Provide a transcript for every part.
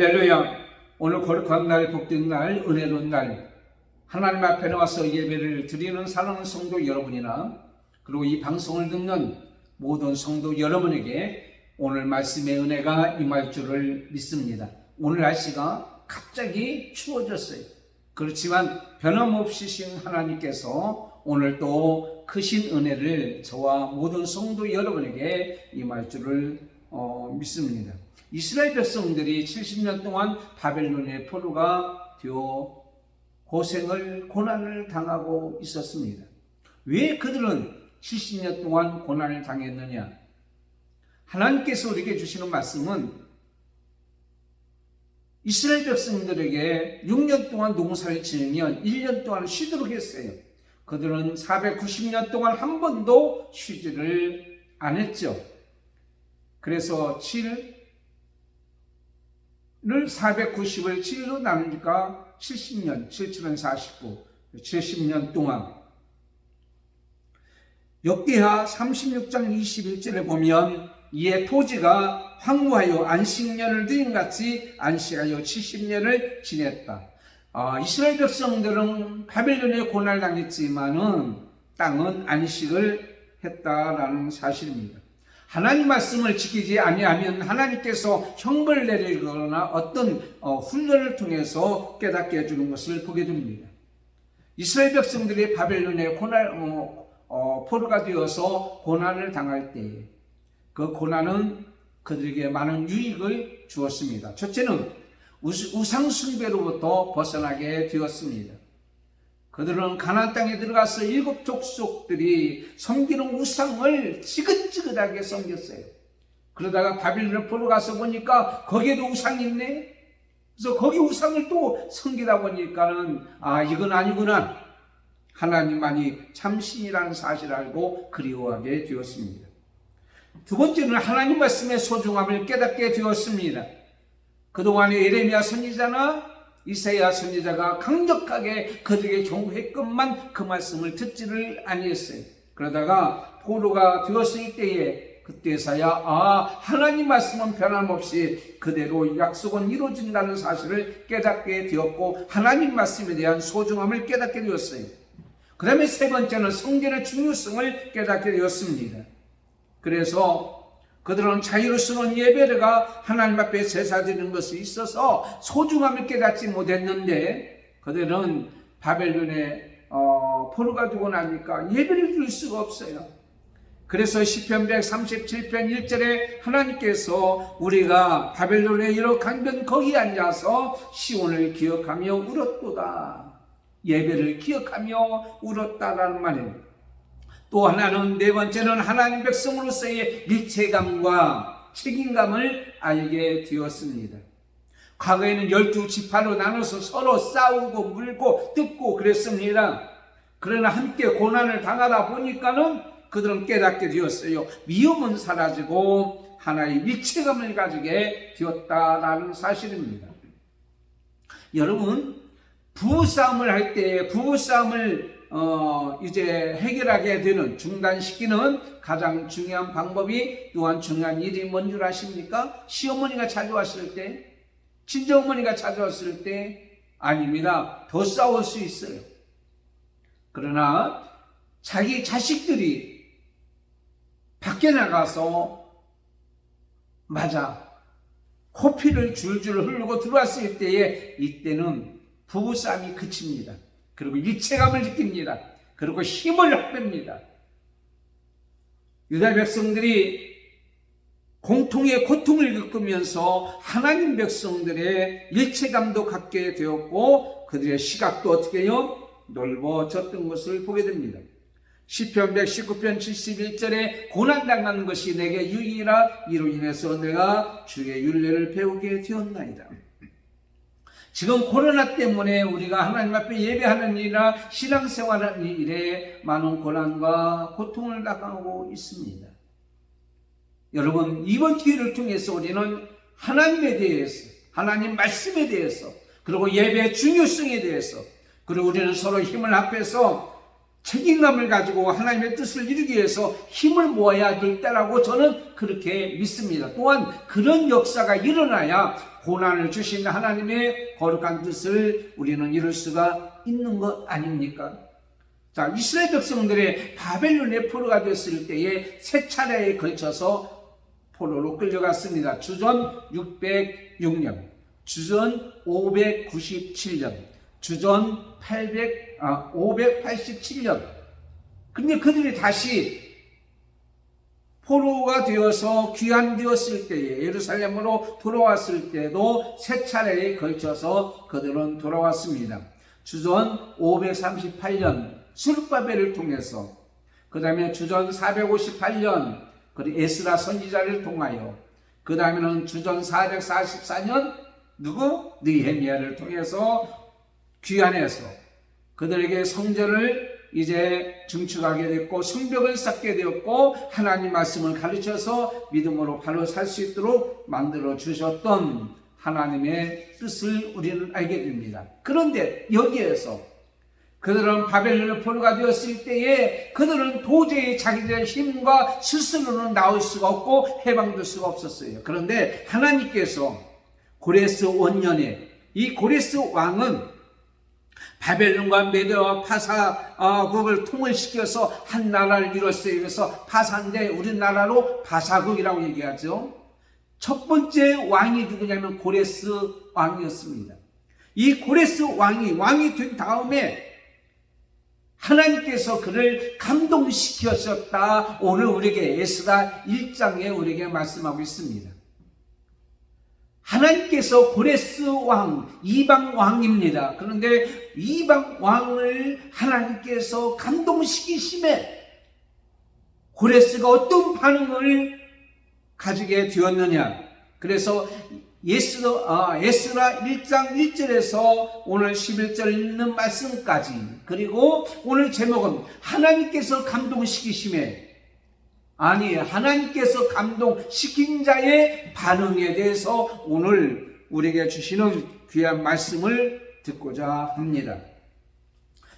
할렐루야. 오늘 거룩한 날, 복된 날, 은혜로운 날, 하나님 앞에 나와서 예배를 드리는 사랑하는 성도 여러분이나 그리고 이 방송을 듣는 모든 성도 여러분에게 오늘 말씀의 은혜가 임할 줄을 믿습니다. 오늘 날씨가 갑자기 추워졌어요. 그렇지만 변함없으신 하나님께서 오늘 또 크신 은혜를 저와 모든 성도 여러분에게 임할 줄을 믿습니다. 이스라엘 백성들이 70년 동안 바벨론의 포로가 되어 고난을 당하고 있었습니다. 왜 그들은 70년 동안 고난을 당했느냐? 하나님께서 우리에게 주시는 말씀은 이스라엘 백성들에게 6년 동안 농사를 지으면 1년 동안 쉬도록 했어요. 그들은 490년 동안 한 번도 쉬지를 안 했죠. 그래서 7를 490을 7로 나누니까 70년, 77은 49, 70년 동안. 역대하 36장 21절에 보면 이에 토지가 황무하여 안식년을 드림같이 안식하여 70년을 지냈다. 이스라엘 백성들은 바벨론의 고난을 당했지만은 땅은 안식을 했다라는 사실입니다. 하나님 말씀을 지키지 아니하면 하나님께서 형벌을 내리거나 어떤 훈련을 통해서 깨닫게 해주는 것을 보게 됩니다. 이스라엘 백성들이 바벨론의 포로가 되어서 고난을 당할 때에 그 고난은 그들에게 많은 유익을 주었습니다. 첫째는 우상 숭배로부터 벗어나게 되었습니다. 그들은 가나안 땅에 들어가서 7 족속들이 섬기는 우상을 지긋지긋하게 섬겼어요. 그러다가 바빌론 포로 가서 보니까 거기에도 우상이 있네. 그래서 거기 우상을 또 섬기다 보니까는 이건 아니구나. 하나님만이 참신이라는 사실을 알고 그리워하게 되었습니다. 두 번째는 하나님 말씀의 소중함을 깨닫게 되었습니다. 그동안에 예레미야 선지자나 이사야 선지자가 강력하게 그들에게 경고했건만 그 말씀을 듣지를 아니했어요. 그러다가 포로가 되었을 때에 그때서야 하나님 말씀은 변함없이 그대로 약속은 이루어진다는 사실을 깨닫게 되었고 하나님 말씀에 대한 소중함을 깨닫게 되었어요. 그 다음에 세 번째는 성전의 중요성을 깨닫게 되었습니다. 그래서 그들은 자유로 쓰는 예배가 하나님 앞에 제사드리는 것이 있어서 소중함을 깨닫지 못했는데 그들은 바벨론에 포로가 되고 나니까 예배를 드릴 수가 없어요. 그래서 시편 137편 1절에 하나님께서 우리가 바벨론의 여러 강변 거기에 앉아서 시온을 기억하며 울었도다. 예배를 기억하며 울었다라는 말입니다. 또 하나는 네 번째는 하나님 백성으로서의 일체감과 책임감을 알게 되었습니다. 과거에는 12지파로 나눠서 서로 싸우고 물고 뜯고 그랬습니다. 그러나 함께 고난을 당하다 보니까는 그들은 깨닫게 되었어요. 미움은 사라지고 하나의 일체감을 가지게 되었다라는 사실입니다. 여러분, 부부싸움을 할 때 부부싸움을 이제 해결하게 되는 중단시키는 가장 중요한 방법이 또한 중요한 일이 뭔 줄 아십니까? 시어머니가 찾아왔을 때, 친정어머니가 찾아왔을 때 아닙니다. 더 싸울 수 있어요. 그러나 자기 자식들이 밖에 나가서 코피를 줄줄 흐르고 들어왔을 때에 이때는 부부싸움이 그칩니다. 그리고 일체감을 느낍니다. 그리고 힘을 합니다. 유다 백성들이 공통의 고통을 겪으면서 하나님 백성들의 일체감도 갖게 되었고 그들의 시각도 어떻게 해요? 넓어졌던 것을 보게 됩니다. 시편 119편 71절에 고난당하는 것이 내게 유익이라 이로 인해서 내가 주의 율례를 배우게 되었나이다. 지금 코로나 때문에 우리가 하나님 앞에 예배하는 일이나 신앙생활하는 일에 많은 고난과 고통을 당하고 있습니다. 여러분, 이번 기회를 통해서 우리는 하나님에 대해서, 하나님 말씀에 대해서, 그리고 예배의 중요성에 대해서, 그리고 우리는 서로 힘을 합해서 책임감을 가지고 하나님의 뜻을 이루기 위해서 힘을 모아야 될 때라고 저는 그렇게 믿습니다. 또한 그런 역사가 일어나야 고난을 주신 하나님의 거룩한 뜻을 우리는 이룰 수가 있는 것 아닙니까? 자, 이스라엘 백성들의 바벨론의 포로가 됐을 때에 세 차례에 걸쳐서 포로로 끌려갔습니다. 주전 606년, 주전 597년, 주전 587년. 근데 그들이 다시 포로가 되어서 귀환되었을 때에 예루살렘으로 돌아왔을 때도 세 차례에 걸쳐서 그들은 돌아왔습니다. 주전 538년 스룹바벨을 통해서, 그 다음에 주전 458년 그리고 에스라 선지자를 통하여, 그 다음에는 주전 444년 느헤미야를 통해서 귀환해서 그들에게 성전을 이제 증축하게 됐고 성벽을 쌓게 되었고 하나님 말씀을 가르쳐서 믿음으로 바로 살 수 있도록 만들어 주셨던 하나님의 뜻을 우리는 알게 됩니다. 그런데 여기에서 그들은 바벨론의 포로가 되었을 때에 그들은 도저히 자기들의 힘과 스스로는 나올 수가 없고 해방될 수가 없었어요. 그런데 하나님께서 고레스 원년에 이 고레스 왕은 바벨론과 메대와 파사국을 통일시켜서 한 나라를 이뤘어요. 그래서 파사인데 우리나라로 바사국이라고 얘기하죠. 첫 번째 왕이 누구냐면 고레스 왕이었습니다. 이 고레스 왕이 된 다음에 하나님께서 그를 감동시키셨다. 오늘 우리에게 에스라 1장에 우리에게 말씀하고 있습니다. 하나님께서 고레스 왕, 이방 왕입니다. 그런데 이방 왕을 하나님께서 감동시키심에 고레스가 어떤 반응을 가지게 되었느냐. 그래서 에스라 1장 1절에서 오늘 11절 있는 말씀까지, 그리고 오늘 제목은 하나님께서 감동시키심에, 아니 하나님께서 감동시킨 자의 반응에 대해서 오늘 우리에게 주시는 귀한 말씀을 듣고자 합니다.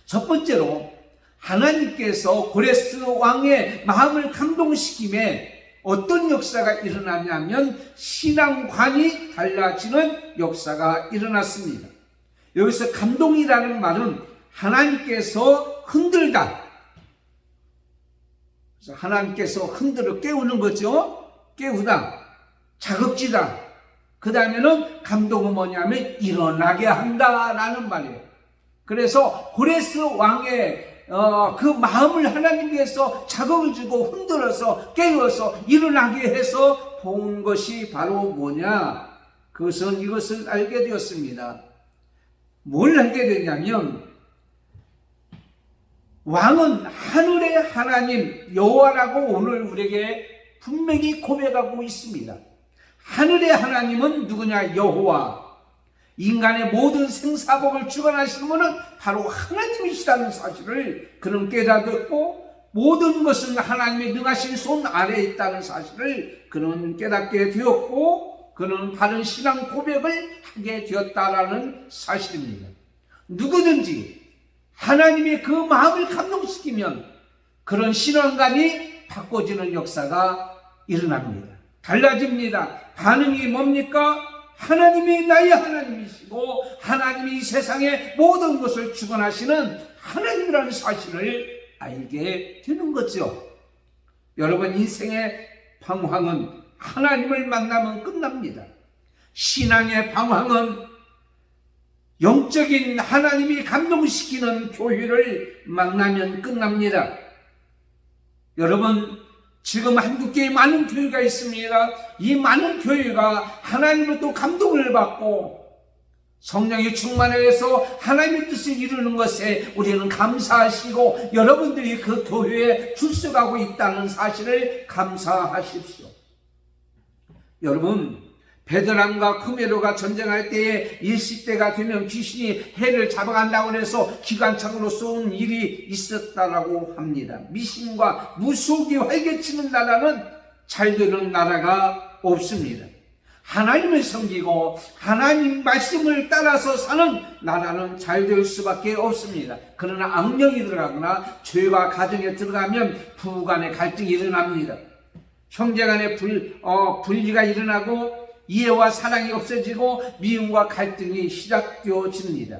첫 번째로 하나님께서 고레스 왕의 마음을 감동시킴에 어떤 역사가 일어났냐면 신앙관이 달라지는 역사가 일어났습니다. 여기서 감동이라는 말은 하나님께서 흔들다, 하나님께서 흔들어 깨우는 거죠. 깨우다, 자극지다. 그 다음에는 감동은 뭐냐면 일어나게 한다라는 말이에요. 그래서 고레스 왕의 그 마음을 하나님께서 자극을 주고 흔들어서 깨워서 일어나게 해서 본 것이 바로 뭐냐? 그것은 이것을 알게 되었습니다. 뭘 알게 되냐면 왕은 하늘의 하나님 여호와라고 오늘 우리에게 분명히 고백하고 있습니다. 하늘의 하나님은 누구냐? 여호와. 인간의 모든 생사복을 주관하시는 분은 바로 하나님이시라는 사실을 그는 깨닫고, 모든 것은 하나님의 능하신 손 아래에 있다는 사실을 그는 깨닫게 되었고, 그는 바른 신앙 고백을 하게 되었다라는 사실입니다. 누구든지 하나님의 그 마음을 감동시키면 그런 신앙관이 바꿔지는 역사가 일어납니다. 달라집니다. 반응이 뭡니까? 하나님이 나의 하나님이시고 하나님이 이 세상의 모든 것을 주관하시는 하나님이라는 사실을 알게 되는 거죠. 여러분, 인생의 방황은 하나님을 만나면 끝납니다. 신앙의 방황은 영적인 하나님이 감동시키는 교회를 만나면 끝납니다. 여러분, 지금 한국교회에 많은 교회가 있습니다. 이 많은 교회가 하나님으로부터 감동을 받고 성령이 충만해서 하나님의 뜻을 이루는 것에 우리는 감사하시고, 여러분들이 그 교회에 출석하고 있다는 사실을 감사하십시오. 여러분, 베드람과 크메로가 전쟁할 때에 일시때가 되면 귀신이 해를 잡아간다고 해서 기관창으로 쏘는 일이 있었다라고 합니다. 미신과 무속이 활개치는 나라는 잘 되는 나라가 없습니다. 하나님을 섬기고 하나님 말씀을 따라서 사는 나라는 잘 될 수밖에 없습니다. 그러나 악령이 들어가거나 죄가 가정에 들어가면 부부간의 갈등이 일어납니다. 형제간의 분리가 일어나고 이해와 사랑이 없어지고 미움과 갈등이 시작되어집니다.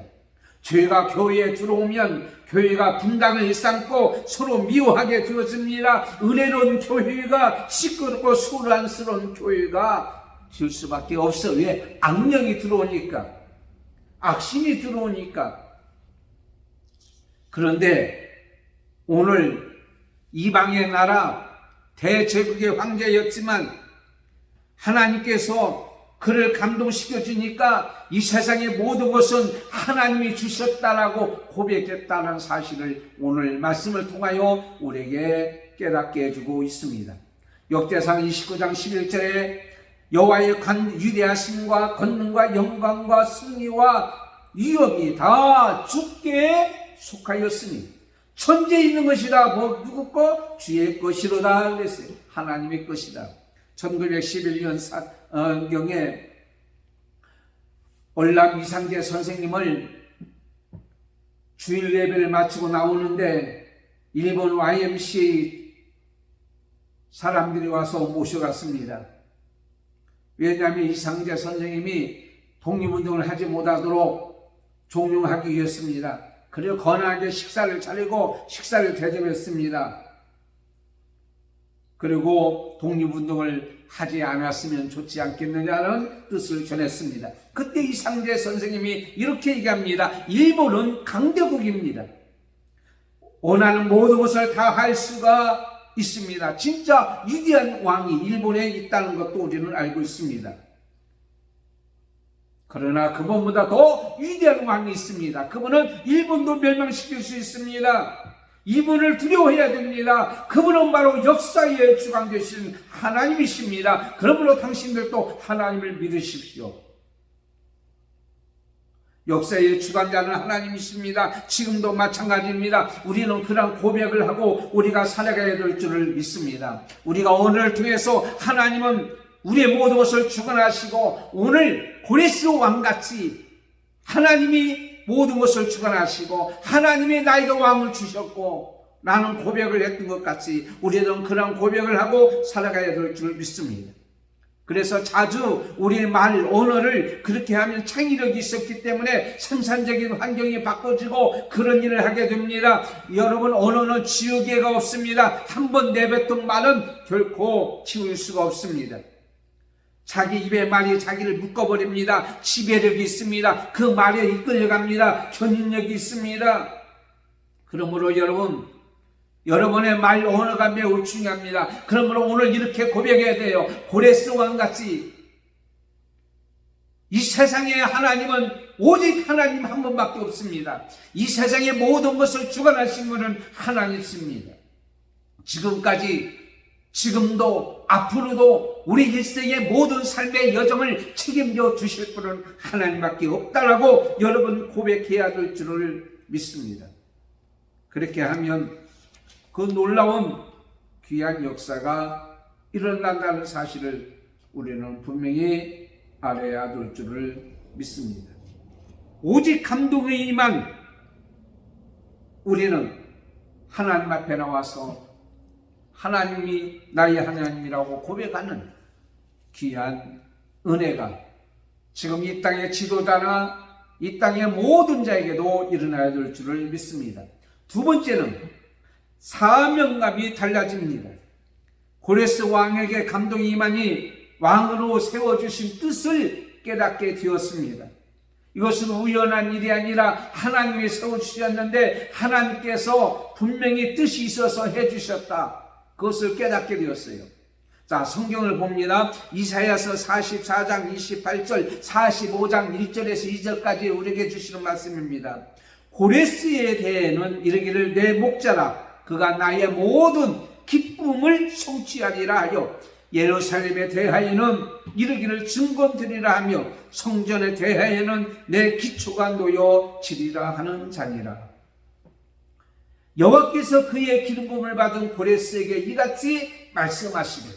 죄가 교회에 들어오면 교회가 분당을 일삼고 서로 미워하게 되어집니다. 은혜로운 교회가 시끄럽고 소란스러운 교회가 될 수밖에 없어. 왜? 악령이 들어오니까, 악신이 들어오니까. 그런데 오늘 이방의 나라 대제국의 황제였지만 하나님께서 그를 감동시켜 주니까 이 세상의 모든 것은 하나님이 주셨다라고 고백했다는 사실을 오늘 말씀을 통하여 우리에게 깨닫게 해주고 있습니다. 역대상 29장 11절에 여호와의 위대하심과 권능과 영광과 승리와 위엄이 다 주께 속하였으니 천지에 있는 것이다. 뭐 누구 것? 주의 것이로다 그랬어요. 하나님의 것이다. 1911년 경에 올람 이상재 선생님을 주일 예배를 마치고 나오는데 일본 YMCA 사람들이 와서 모셔갔습니다. 왜냐하면 이상재 선생님이 독립운동을 하지 못하도록 종용하기 위해서입니다. 그리고 건하게 식사를 차리고 식사를 대접했습니다. 그리고 독립운동을 하지 않았으면 좋지 않겠느냐는 뜻을 전했습니다. 그때 이상재 선생님이 이렇게 얘기합니다. 일본은 강대국입니다. 원하는 모든 것을 다 할 수가 있습니다. 진짜 위대한 왕이 일본에 있다는 것도 우리는 알고 있습니다. 그러나 그분보다 더 위대한 왕이 있습니다. 그분은 일본도 멸망시킬 수 있습니다. 이분을 두려워해야 됩니다. 그분은 바로 역사의 주관 되신 하나님이십니다. 그러므로 당신들도 하나님을 믿으십시오. 역사의 주관자는 하나님이십니다. 지금도 마찬가지입니다. 우리는 그런 고백을 하고 우리가 살아가야 될 줄을 믿습니다. 우리가 오늘을 통해서 하나님은 우리의 모든 것을 주관하시고 오늘 고레스 왕같이 하나님이 모든 것을 주관하시고 하나님이 나에게 왕을 주셨고 나는 고백을 했던 것 같이 우리는 그런 고백을 하고 살아가야 될 줄 믿습니다. 그래서 자주 우리의 말, 언어를 그렇게 하면 창의력이 있었기 때문에 생산적인 환경이 바꿔지고 그런 일을 하게 됩니다. 여러분, 언어는 지우개가 없습니다. 한번 내뱉은 말은 결코 지울 수가 없습니다. 자기 입의 말이 자기를 묶어버립니다. 지배력이 있습니다. 그 말에 이끌려갑니다. 견인력이 있습니다. 그러므로 여러분의 말 언어가 매우 중요합니다. 그러므로 오늘 이렇게 고백해야 돼요. 고레스 왕같이 이 세상에 하나님은 오직 하나님 한 분밖에 없습니다. 이 세상의 모든 것을 주관하신 분은 하나님이십니다. 지금도 앞으로도 우리 일생의 모든 삶의 여정을 책임져 주실 분은 하나님밖에 없다라고 여러분 고백해야 될 줄을 믿습니다. 그렇게 하면 그 놀라운 귀한 역사가 일어난다는 사실을 우리는 분명히 알아야 될 줄을 믿습니다. 오직 감동이만 우리는 하나님 앞에 나와서 하나님이 나의 하나님이라고 고백하는 귀한 은혜가 지금 이 땅의 지도자나 이 땅의 모든 자에게도 일어나야 될 줄을 믿습니다. 두 번째는 사명감이 달라집니다. 고레스 왕에게 감동이 임하니 왕으로 세워주신 뜻을 깨닫게 되었습니다. 이것은 우연한 일이 아니라 하나님이 세워주셨는데 하나님께서 분명히 뜻이 있어서 해주셨다. 그것을 깨닫게 되었어요. 자, 성경을 봅니다. 이사야서 44장 28절, 45장 1절에서 2절까지 우리에게 주시는 말씀입니다. 고레스에 대해는 이르기를 내 목자라 그가 나의 모든 기쁨을 성취하리라 하여 예루살렘에 대하여는 이르기를 증거드리라 하며 성전에 대하여는 내 기초가 놓여지리라 하는 자니라. 여호와께서 그의 기름부음을 받은 고레스에게 이같이 말씀하시되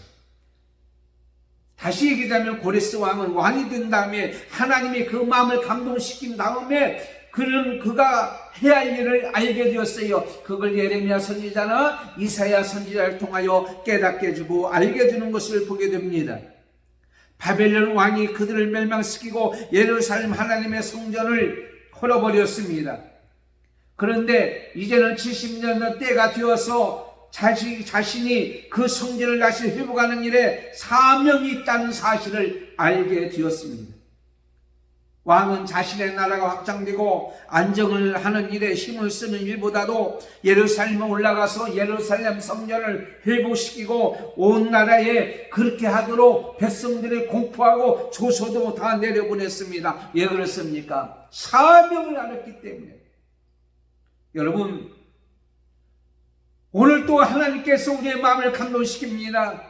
다시 얘기하자면 고레스 왕은 왕이 된 다음에 하나님이 그 마음을 감동시킨 다음에 그가 해야 할 일을 알게 되었어요. 그걸 예레미야 선지자나 이사야 선지자를 통하여 깨닫게 해주고 알게 해주는 것을 보게 됩니다. 바벨론 왕이 그들을 멸망시키고 예루살렘 하나님의 성전을 헐어버렸습니다. 그런데 이제는 70년 때가 되어서 자신이 그 성전을 다시 회복하는 일에 사명이 있다는 사실을 알게 되었습니다. 왕은 자신의 나라가 확장되고 안정을 하는 일에 힘을 쓰는 일보다도 예루살렘에 올라가서 예루살렘 성전을 회복시키고 온 나라에 그렇게 하도록 백성들이 공포하고 조서도 다 내려보냈습니다. 왜 그렇습니까? 사명을 알았기 때문에. 여러분, 오늘 또 하나님께서 우리의 마음을 감동시킵니다.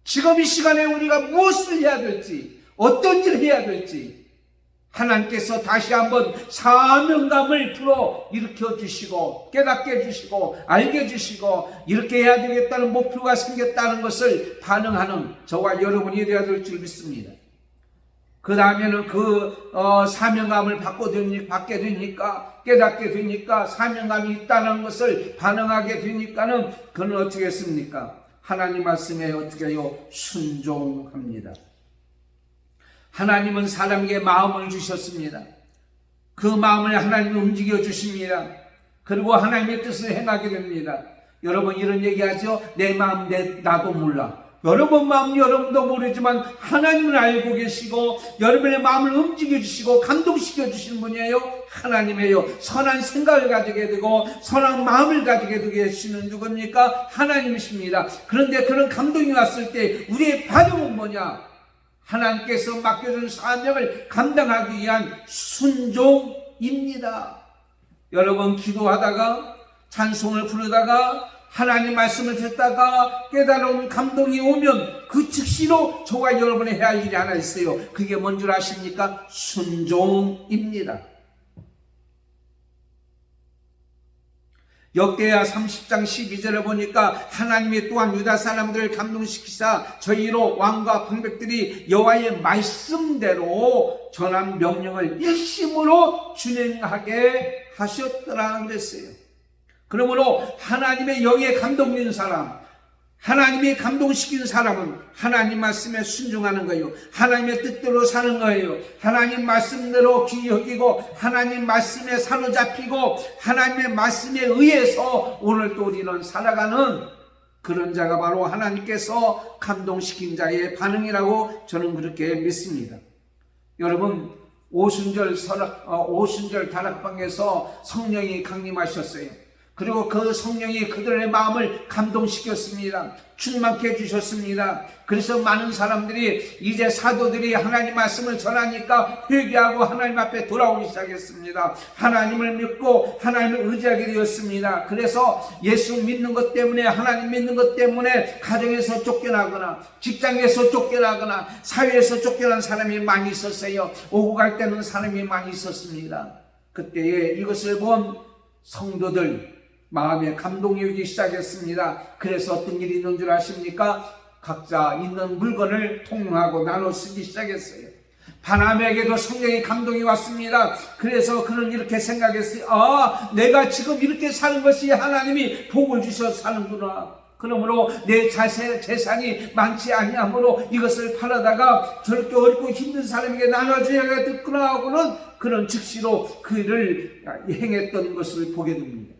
지금 이 시간에 우리가 무엇을 해야 될지, 어떤 일을 해야 될지 하나님께서 다시 한번 사명감을 풀어 일으켜 주시고 깨닫게 해주시고 알게 해주시고 이렇게 해야 되겠다는 목표가 생겼다는 것을 반응하는 저와 여러분이 되어야 될 줄 믿습니다. 그 다음에는 사명감을 받게 되니까 깨닫게 되니까 사명감이 있다는 것을 반응하게 되니까는 그는 어떻게 했습니까? 하나님 말씀에 어떻게 해요? 순종합니다. 하나님은 사람에게 마음을 주셨습니다. 그 마음을 하나님이 움직여 주십니다. 그리고 하나님의 뜻을 행하게 됩니다. 여러분 이런 얘기하죠. 내 마음 나도 몰라. 여러분 마음 여러분도 모르지만 하나님은 알고 계시고 여러분의 마음을 움직여 주시고 감동시켜 주시는 분이에요. 하나님이에요. 선한 생각을 가지게 되고 선한 마음을 가지게 되시는 누굽니까? 하나님이십니다. 그런데 그런 감동이 왔을 때 우리의 반응은 뭐냐? 하나님께서 맡겨준 사명을 감당하기 위한 순종입니다. 여러분 기도하다가 찬송을 부르다가 하나님 말씀을 듣다가 깨달은 감동이 오면 그 즉시로 저와 여러분이 해야 할 일이 하나 있어요. 그게 뭔 줄 아십니까? 순종입니다. 역대하 30장 12절에 보니까 하나님이 또한 유다 사람들을 감동시키사 저희로 왕과 방백들이 여호와의 말씀대로 전한 명령을 일심으로 준행하게 하셨더라 그랬어요. 그러므로 하나님의 영에 감동된 사람, 하나님이 감동시킨 사람은 하나님 말씀에 순종하는 거예요. 하나님의 뜻대로 사는 거예요. 하나님 말씀대로 귀 여기고 하나님 말씀에 사로잡히고 하나님의 말씀에 의해서 오늘 또 우리는 살아가는 그런 자가 바로 하나님께서 감동시킨 자의 반응이라고 저는 그렇게 믿습니다. 여러분 오순절 다락방에서 성령이 강림하셨어요. 그리고 그 성령이 그들의 마음을 감동시켰습니다. 충만케 해주셨습니다. 그래서 많은 사람들이 이제 사도들이 하나님 말씀을 전하니까 회개하고 하나님 앞에 돌아오기 시작했습니다. 하나님을 믿고 하나님을 의지하게 되었습니다. 그래서 예수 믿는 것 때문에 하나님 믿는 것 때문에 가정에서 쫓겨나거나 직장에서 쫓겨나거나 사회에서 쫓겨난 사람이 많이 있었어요. 오고 갈 때는 사람이 많이 있었습니다. 그때에 이것을 본 성도들 마음에 감동이 오기 시작했습니다. 그래서 어떤 일이 있는 줄 아십니까? 각자 있는 물건을 통용하고 나눠 쓰기 시작했어요. 바나메에게도 성령의 감동이 왔습니다. 그래서 그는 이렇게 생각했어요. 내가 지금 이렇게 사는 것이 하나님이 복을 주셔서 사는구나. 그러므로 내 재산이 많지 아니하므로 이것을 팔아다가 저렇게 어렵고 힘든 사람에게 나눠줘야겠구나 하고는 그런 즉시로 그 일을 행했던 것을 보게 됩니다.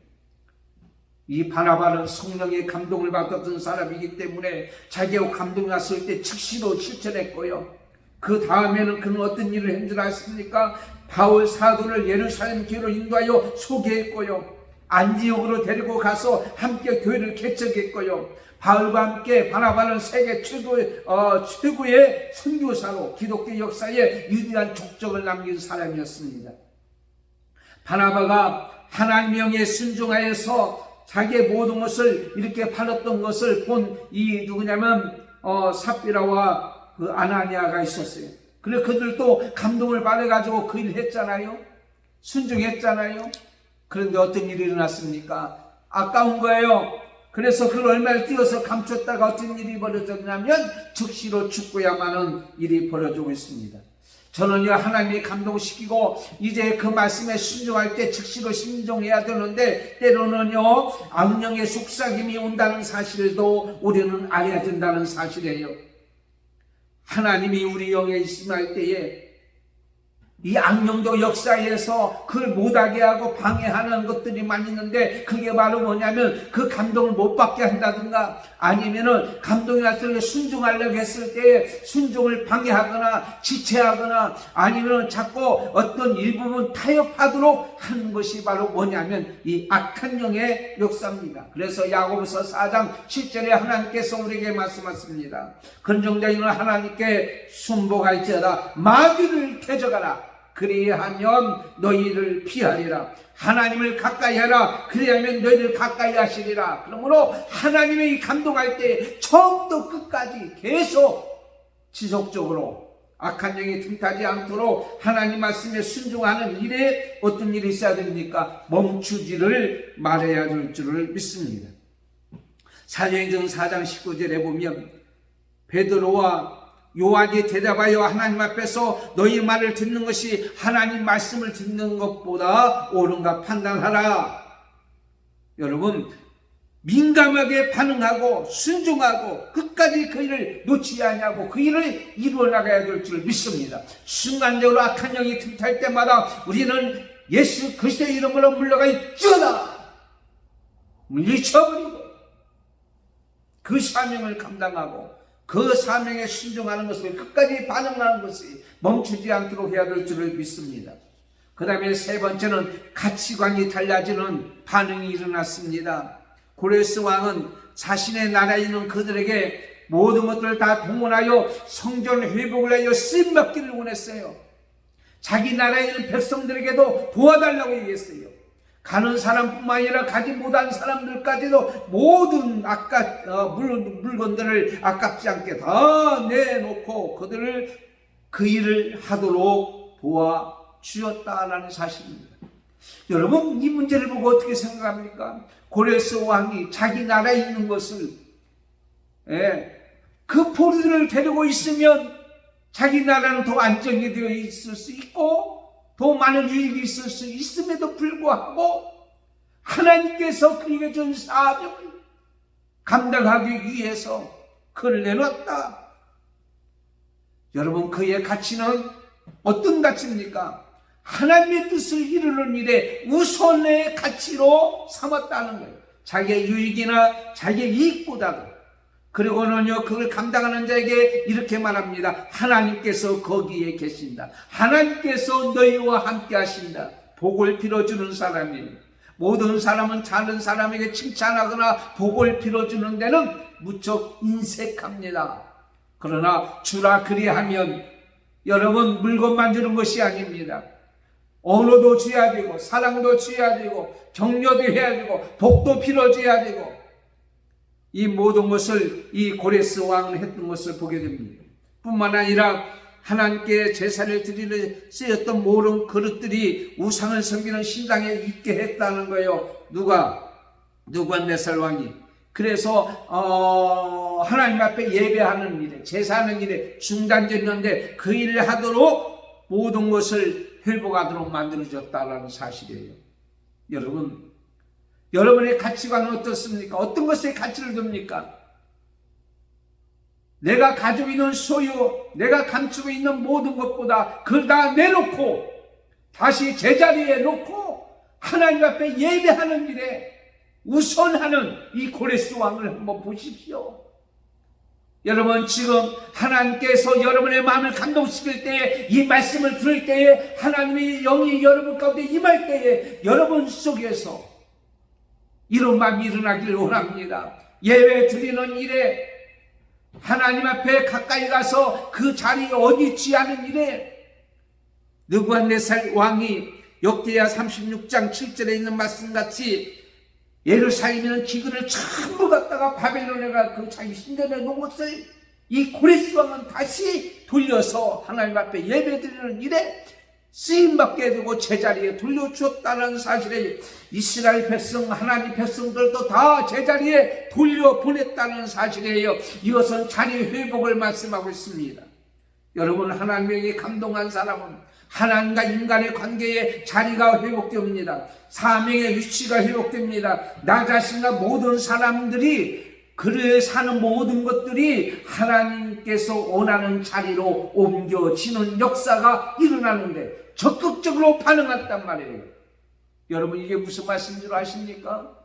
이 바나바는 성령의 감동을 받았던 사람이기 때문에 자기가 감동이 왔을 때 즉시로 실천했고요. 그 다음에는 그는 어떤 일을 한 줄 아십니까? 바울 사도를 예루살렘 교회로 인도하여 소개했고요. 안디옥으로 데리고 가서 함께 교회를 개척했고요. 바울과 함께 바나바는 세계 최고의 선교사로 기독교 역사에 위대한 족적을 남긴 사람이었습니다. 바나바가 하나님의 영에 순종하여서 자기의 모든 것을 이렇게 팔았던 것을 본 이 누구냐면 삽비라와 그 아나니아가 있었어요. 그래서 그들도 감동을 받아가지고 그 일을 했잖아요. 순종했잖아요. 그런데 어떤 일이 일어났습니까? 아까운 거예요. 그래서 그 얼마를 띄어서 감췄다가 어떤 일이 벌어졌냐면 즉시로 죽고야만 하는 일이 벌어지고 있습니다. 저는요, 하나님이 감동시키고 이제 그 말씀에 순종할 때 즉시로 순종해야 되는데, 때로는요 악령의 속삭임이 온다는 사실도 우리는 알아야 된다는 사실이에요. 하나님이 우리 영에 있음할 때에 이 악령도 역사에서 그걸 못하게 하고 방해하는 것들이 많이 있는데, 그게 바로 뭐냐면 그 감동을 못 받게 한다든가, 아니면은 감동이 왔을 때 순종하려고 했을 때 순종을 방해하거나 지체하거나, 아니면은 자꾸 어떤 일부분 타협하도록 하는 것이 바로 뭐냐면 이 악한 영의 역사입니다. 그래서 야고보서 4장 7절에 하나님께서 우리에게 말씀하십니다. 근정자인은 하나님께 순복할지어다 마귀를 대적하라. 그리하면 너희를 피하리라. 하나님을 가까이 하라. 그리하면 너희를 가까이 하시리라. 그러므로 하나님의 감동할 때 처음부터 끝까지 계속 지속적으로 악한 영이 틈타지 않도록 하나님 말씀에 순종하는 일에 어떤 일이 있어야 됩니까? 멈추지를 말해야 될 줄을 믿습니다. 사도행전 4장 19절에 보면 베드로와 요한이 대답하여 하나님 앞에서 너희 말을 듣는 것이 하나님 말씀을 듣는 것보다 옳은가 판단하라. 여러분, 민감하게 반응하고 순종하고 끝까지 그 일을 놓치지 않냐고 그 일을 이루어나가야 될 줄 믿습니다. 순간적으로 악한 영이 틈탈 때마다 우리는 예수 그리스도의 이름으로 물러가 있잖아, 물리쳐버리고 그 사명을 감당하고 그 사명에 순종하는 것을 끝까지 반응하는 것이 멈추지 않도록 해야 될 줄을 믿습니다. 그 다음에 세 번째는 가치관이 달라지는 반응이 일어났습니다. 고레스 왕은 자신의 나라에 있는 그들에게 모든 것들을 다 동원하여 성전 회복을 하여 쓰임받기를 원했어요. 자기 나라에 있는 백성들에게도 도와달라고 얘기했어요. 가는 사람뿐만 아니라 가지 못한 사람들까지도 모든 물건들을 아깝지 않게 다 내놓고 그들을 그 일을 하도록 도와주었다라는 사실입니다. 여러분, 이 문제를 보고 어떻게 생각합니까? 고레스 왕이 자기 나라에 있는 것을 그 포로들을 데리고 있으면 자기 나라는 더 안정이 되어 있을 수 있고 더 많은 유익이 있을 수 있음에도 불구하고 하나님께서 그에게 준 사명을 감당하기 위해서 그를 내놓았다. 여러분, 그의 가치는 어떤 가치입니까? 하나님의 뜻을 이루는 일에 우선의 가치로 삼았다는 거예요. 자기의 유익이나 자기의 이익보다도. 그리고는요, 그걸 감당하는 자에게 이렇게 말합니다. 하나님께서 거기에 계신다. 하나님께서 너희와 함께 하신다. 복을 빌어주는 사람이에요. 모든 사람은 다른 사람에게 칭찬하거나 복을 빌어주는 데는 무척 인색합니다. 그러나 주라 그리하면 여러분, 물건만 주는 것이 아닙니다. 언어도 줘야 되고 사랑도 줘야 되고 격려도 해야 되고 복도 빌어줘야 되고, 이 모든 것을 이 고레스 왕은 했던 것을 보게 됩니다. 뿐만 아니라 하나님께 제사를 드리는 쓰였던 모든 그릇들이 우상을 섬기는 신당에 있게 했다는 거예요. 누구갓네살 왕이. 그래서 하나님 앞에 예배하는 일에, 제사하는 일에 중단됐는데 그 일을 하도록 모든 것을 회복하도록 만들어졌다는 사실이에요. 여러분의 가치관은 어떻습니까? 어떤 것에 가치를 둡니까? 내가 가지고 있는 소유, 내가 감추고 있는 모든 것보다 그걸 다 내놓고 다시 제자리에 놓고 하나님 앞에 예배하는 일에 우선하는 이 고레스 왕을 한번 보십시오. 여러분, 지금 하나님께서 여러분의 마음을 감동시킬 때에, 이 말씀을 들을 때에, 하나님의 영이 여러분 가운데 임할 때에 여러분 속에서 이런 마음이 일어나기를 원합니다. 예배 드리는 일에, 하나님 앞에 가까이 가서 그 자리에 어디 취하는 일에, 느부갓네살 왕이 역대하 36장 7절에 있는 말씀같이 예루살렘에는 기근을 전부 갖다가 바벨론에가 그 자기 신전에 놓은 것을 이 고레스 왕은 다시 돌려서 하나님 앞에 예배 드리는 일에 쓰임받게 되고 제자리에 돌려주었다는 사실에 이스라엘 백성, 하나님 백성들도 다 제자리에 돌려보냈다는 사실이에요. 이것은 자리 회복을 말씀하고 있습니다. 여러분, 하나님에게 감동한 사람은 하나님과 인간의 관계에 자리가 회복됩니다. 사명의 위치가 회복됩니다. 나 자신과 모든 사람들이 그를 사는 모든 것들이 하나님께서 원하는 자리로 옮겨지는 역사가 일어나는데 적극적으로 반응했단 말이에요. 여러분, 이게 무슨 말씀인 줄 아십니까?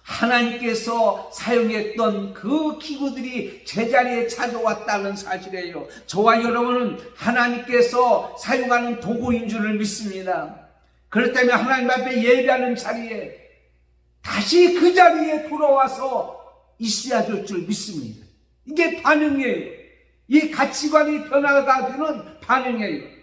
하나님께서 사용했던 그 기구들이 제자리에 찾아왔다는 사실이에요. 저와 여러분은 하나님께서 사용하는 도구인 줄을 믿습니다. 그렇다면 하나님 앞에 예배하는 자리에 다시 그 자리에 돌아와서 있어야 될 줄 믿습니다. 이게 반응이에요. 이 가치관이 변화가 되는 반응이에요.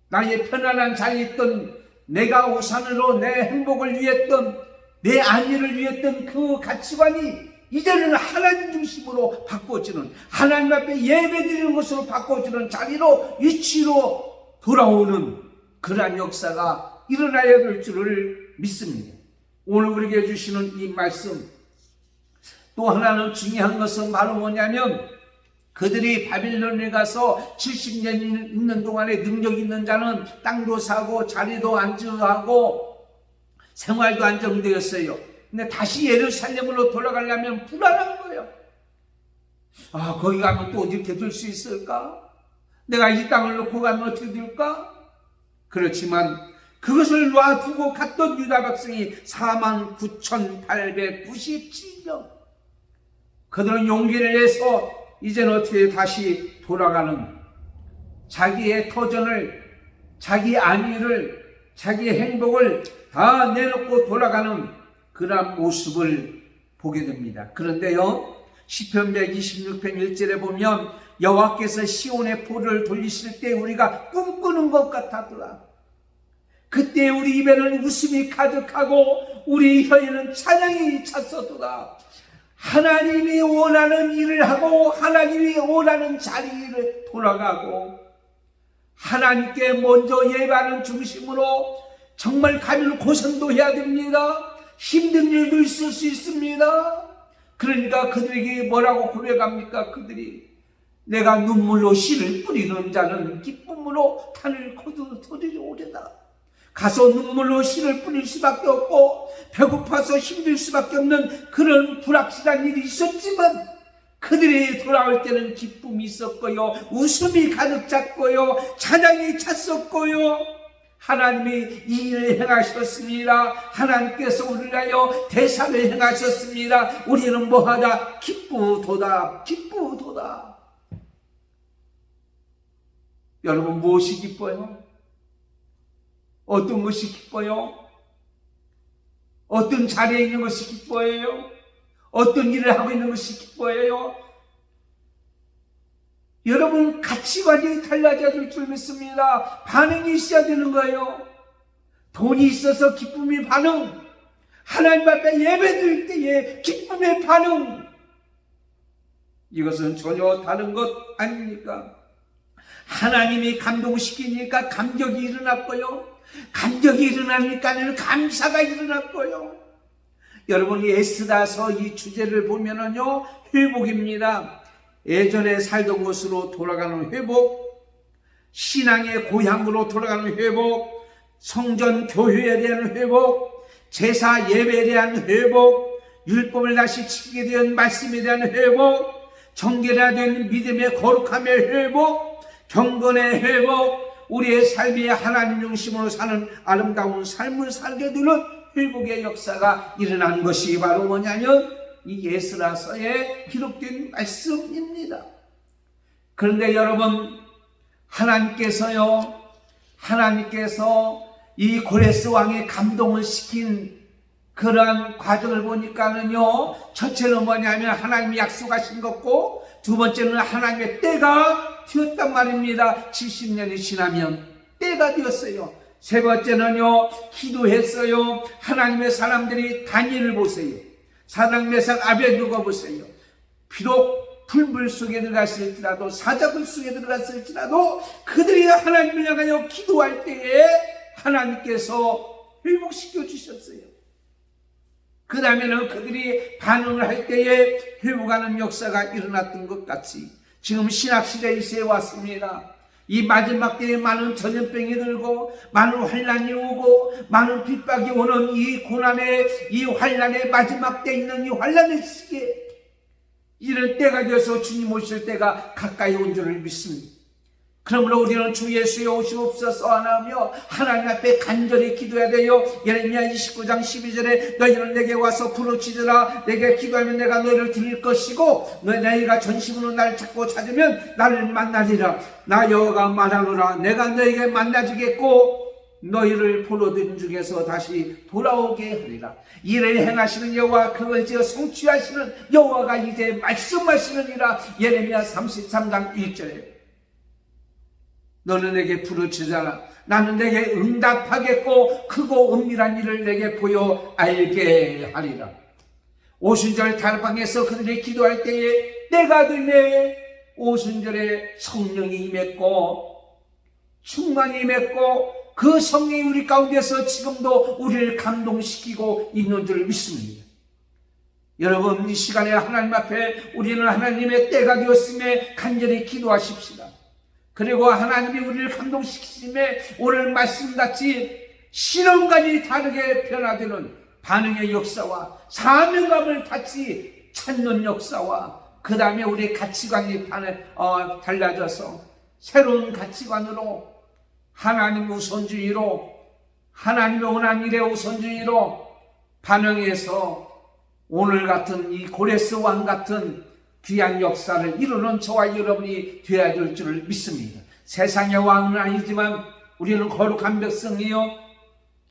나의 편안한 자리에 있던, 내가 우선으로 내 행복을 위했던, 내 안위를 위했던 그 가치관이 이제는 하나님 중심으로 바꿔지는, 하나님 앞에 예배드리는 것으로 바꿔지는 자리로, 위치로 돌아오는 그러한 역사가 일어나야 될 줄을 믿습니다. 오늘 우리에게 해주시는 이 말씀, 또 하나는 중요한 것은 바로 뭐냐면, 그들이 바빌론에 가서 70년 있는 동안에 능력 있는 자는 땅도 사고 자리도 안정하고 생활도 안정되었어요. 근데 다시 예루살렘으로 돌아가려면 불안한 거예요. 아, 거기 가면 또 이렇게 될 수 있을까? 내가 이 땅을 놓고 가면 어떻게 될까? 그렇지만 그것을 놔두고 갔던 유다 백성이 49,897명. 그들은 용기를 내서 이제는 어떻게 다시 돌아가는, 자기의 터전을, 자기 안위를, 자기의 행복을 다 내놓고 돌아가는 그런 모습을 보게 됩니다. 그런데요, 시편 126편 1절에 보면 여호와께서 시온의 포를 돌리실 때 우리가 꿈꾸는 것 같았더라. 그때 우리 입에는 웃음이 가득하고 우리 혀에는 찬양이 찼었도다. 하나님이 원하는 일을 하고 하나님이 원하는 자리를 돌아가고 하나님께 먼저 예배하는 중심으로 정말 가면 고생도 해야 됩니다. 힘든 일도 있을 수 있습니다. 그러니까 그들에게 뭐라고 고백합니까? 그들이 내가 눈물로 씨를 뿌리는 자는 기쁨으로 탄을 거두리오리다. 가서 눈물로 씨를 뿌릴 수밖에 없고 배고파서 힘들 수밖에 없는 그런 불확실한 일이 있었지만 그들이 돌아올 때는 기쁨이 있었고요, 웃음이 가득 찼고요, 찬양이 찼었고요. 하나님이 이 일을 행하셨습니다. 하나님께서 우리를 위하여 대사를 행하셨습니다. 우리는 뭐하다? 기쁘도다, 기쁘도다. 여러분, 무엇이 기뻐요? 어떤 것이 기뻐요? 어떤 자리에 있는 것이 기뻐해요? 어떤 일을 하고 있는 것이 기뻐해요? 여러분, 가치관이 달라져야 될 줄 믿습니다. 반응이 있어야 되는 거예요. 돈이 있어서 기쁨의 반응, 하나님 앞에 예배드릴 때의 기쁨의 반응, 이것은 전혀 다른 것 아닙니까? 하나님이 감동시키니까 감격이 일어났고요, 감격이 일어나니까 감사가 일어났고요. 여러분이 에스더서 이 주제를 보면은요, 회복입니다. 예전에 살던 곳으로 돌아가는 회복, 신앙의 고향으로 돌아가는 회복, 성전 교회에 대한 회복, 제사 예배에 대한 회복, 율법을 다시 지키게 된 말씀에 대한 회복, 정결화된 믿음의 거룩함의 회복, 경건의 회복, 우리의 삶이 하나님 중심으로 사는 아름다운 삶을 살게 되는 회복의 역사가 일어난 것이 바로 뭐냐면 이 에스라서에 기록된 말씀입니다. 그런데 여러분, 하나님께서 이 고레스 왕의 감동을 시킨 그러한 과정을 보니까는요, 첫째는 뭐냐면 하나님이 약속하신 것고, 두 번째는 하나님의 때가 되었단 말입니다. 70년이 지나면 때가 되었어요. 세 번째는요, 기도했어요. 하나님의 사람들이 다니엘을 보세요. 사당 메삭 아벳누고 보세요. 비록 불물 속에 들어갔을지라도 사자굴 속에 들어갔을지라도 그들이 하나님을 향하여 기도할 때에 하나님께서 회복시켜 주셨어요. 그 다음에는 그들이 반응을 할 때에 회복하는 역사가 일어났던 것 같이 지금 신학시대에 있어 왔습니다. 이 마지막 때에 많은 전염병이 들고 많은 환란이 오고 많은 핍박이 오는 이 고난의 이 환란의 마지막 때 있는 이 환란의 시기에 이런 때가 되어서 주님 오실 때가 가까이 온 줄을 믿습니다. 그러므로 우리는 주 예수의 오시옵소서 하나며 하나님 앞에 간절히 기도해야 돼요. 예레미야 29장 12절에 너희는 내게 와서 부르짖으라. 내게 기도하면 내가 너희를 들을 것이고 너희가 전심으로 나를 찾고 찾으면 나를 만나리라. 나 여호와가 말하노라. 내가 너희에게 만나주겠고 너희를 포로된 중에서 다시 돌아오게 하리라. 이를 행하시는 여호와 그걸 지어 성취하시는 여호와가 이제 말씀하시느니라. 예레미야 33장 1절에 너는 내게 부르짖어라. 나는 내게 응답하겠고 크고 은밀한 일을 내게 보여 알게 하리라. 오순절 달방에서 그들이 기도할 때에 때가 되매 오순절에 성령이 임했고 충만이 임했고 그 성령이 우리 가운데서 지금도 우리를 감동시키고 있는 줄 믿습니다. 여러분 이 시간에 하나님 앞에 우리는 하나님의 때가 되었음에 간절히 기도하십시다. 그리고 하나님이 우리를 감동시키심에 오늘 말씀같이 실험관이 다르게 변화되는 반응의 역사와 사명감을 같이 찾는 역사와 그 다음에 우리의 가치관이 달라져서 새로운 가치관으로 하나님 우선주의로 하나님의 원하는 일의 우선주의로 반응해서 오늘 같은 이 고레스 왕 같은 귀한 역사를 이루는 저와 여러분이 되어야 될 줄을 믿습니다. 세상의 왕은 아니지만 우리는 거룩한 백성이요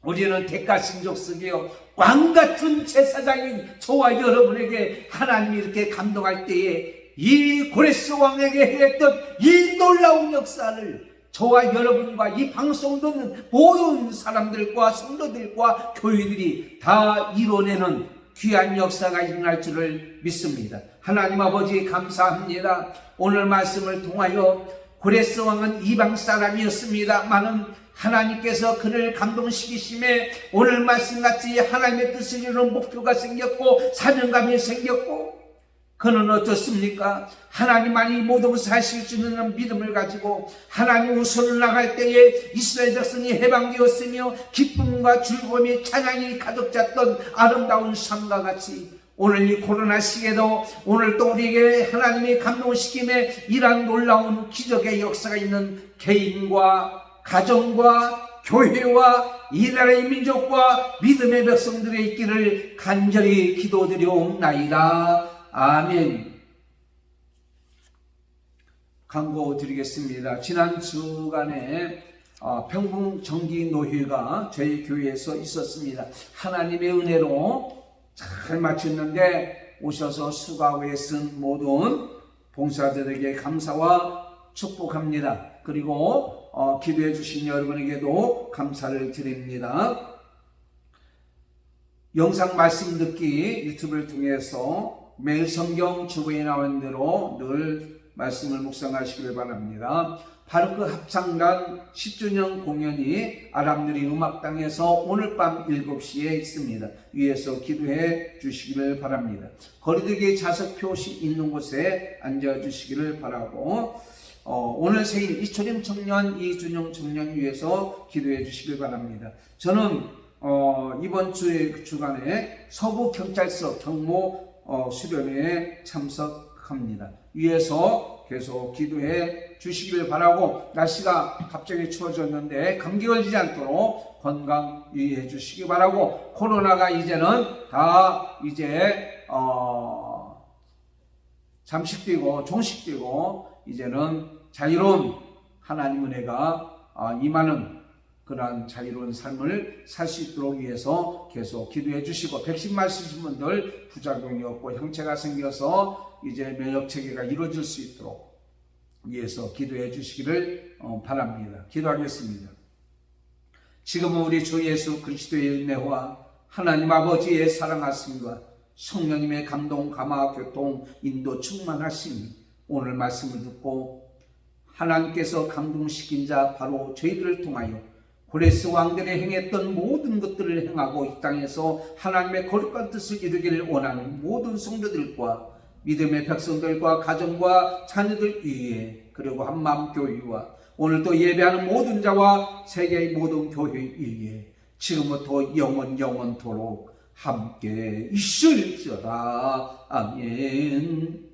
우리는 대가신족속이요 왕같은 제사장인 저와 여러분에게 하나님이 이렇게 감동할 때에 이 고레스 왕에게 했던 이 놀라운 역사를 저와 여러분과 이 방송 듣는 모든 사람들과 성도들과 교회들이 다 이뤄내는 귀한 역사가 일어날 줄을 믿습니다. 하나님 아버지 감사합니다. 오늘 말씀을 통하여 고레스 왕은 이방 사람이었습니다만은 하나님께서 그를 감동시키심에 오늘 말씀같이 하나님의 뜻을 이루는 목표가 생겼고 사명감이 생겼고 그는 어떻습니까? 하나님만이 모든 것을 하실 수 있는 믿음을 가지고 하나님 우선을 나갈 때에 이스라엘 백성이 해방되었으며 기쁨과 즐거움이 찬양이 가득 찼던 아름다운 삶과 같이 오늘 이 코로나 시기에도 오늘 또 우리에게 하나님의 감동시킴에 이러한 놀라운 기적의 역사가 있는 개인과 가정과 교회와 이 나라의 민족과 믿음의 백성들의 있기를 간절히 기도드리옵나이다. 아멘. 광고 드리겠습니다. 지난 주간에 평풍정기노회가 저희 교회에서 있었습니다. 하나님의 은혜로 잘 마쳤는데 오셔서 수고하고 애쓴 모든 봉사자들에게 감사와 축복합니다. 그리고 기도해 주신 여러분에게도 감사를 드립니다. 영상 말씀 듣기 유튜브를 통해서 매일 성경 주보에 나온 대로 늘 말씀을 묵상하시길 바랍니다. 바로 그 합창단 10주년 공연이 아람누리 음악당에서 오늘 밤 7시에 있습니다. 위에서 기도해 주시기를 바랍니다. 거리두기 좌석 표시 있는 곳에 앉아 주시기를 바라고 오늘 생일 이초림 청년 이준영 청년 위해서 기도해 주시길 바랍니다. 저는 이번 주간에 서부경찰서 경모 수련회에 참석합니다. 위에서 계속 기도해 주시길 바라고 날씨가 갑자기 추워졌는데 감기 걸리지 않도록 건강 유의해 주시기 바라고 코로나가 이제는 다 이제 잠식되고 종식되고 이제는 자유로운 하나님 은혜가 임하는 그러한 자유로운 삶을 살 수 있도록 위해서 계속 기도해 주시고 백신 맞으신 분들 부작용이 없고 형체가 생겨서 이제 면역체계가 이루어질 수 있도록 위해서 기도해 주시기를 바랍니다. 기도하겠습니다. 지금은 우리 주 예수 그리스도의 은혜와 하나님 아버지의 사랑하심과 성령님의 감동, 감화, 교통, 인도 충만하심이 오늘 말씀을 듣고 하나님께서 감동시킨 자 바로 저희들을 통하여 고레스 왕들이 행했던 모든 것들을 행하고 이 땅에서 하나님의 거룩한 뜻을 이루기를 원하는 모든 성도들과 믿음의 백성들과 가정과 자녀들 위에, 그리고 한마음 교회와 오늘도 예배하는 모든 자와 세계의 모든 교회 위에 지금부터 영원토록 함께 있을지어다. 아멘.